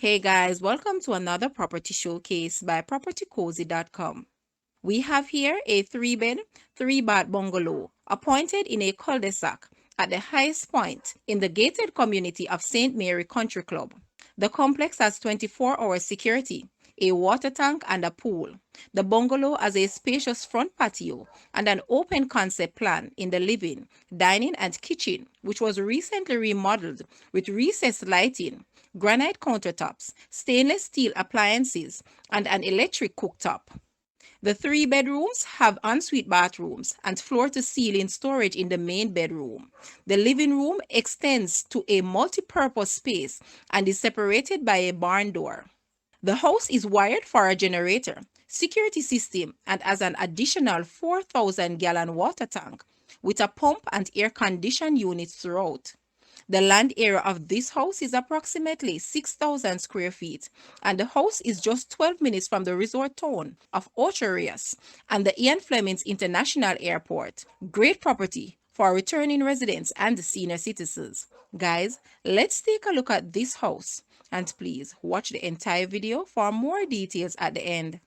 Hey guys, welcome to another property showcase by propertycozy.com. We have here a 3-bed, 3-bath bungalow appointed in a cul-de-sac at the highest point in the gated community of St. Mary Country Club. The complex has 24-hour security, a water tank and a pool. The bungalow has a spacious front patio and an open concept plan in the living, dining and kitchen, which was recently remodeled with recessed lighting, granite countertops, stainless steel appliances, and an electric cooktop. The 3 bedrooms have ensuite bathrooms and floor-to-ceiling storage in the main bedroom. The living room extends to a multi-purpose space and is separated by a barn door. The house is wired for a generator, security system, and has an additional 4,000-gallon water tank with a pump and air condition units throughout. The land area of this house is approximately 6,000 square feet, and the house is just 12 minutes from the resort town of Ocho Rios and the Ian Flemings International Airport. Great property for returning residents and senior citizens. Guys, let's take a look at this house, and please watch the entire video for more details at the end.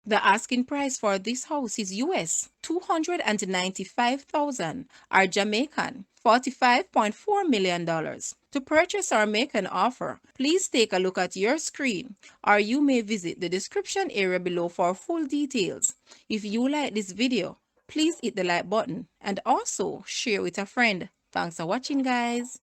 The asking price for this house is US 295,000 or Jamaican $45.4 million. To purchase or make an offer, please take a look at your screen, or you may visit the description area below for full details. If you like this video, please hit the like button and also share with a friend. Thanks for watching, guys.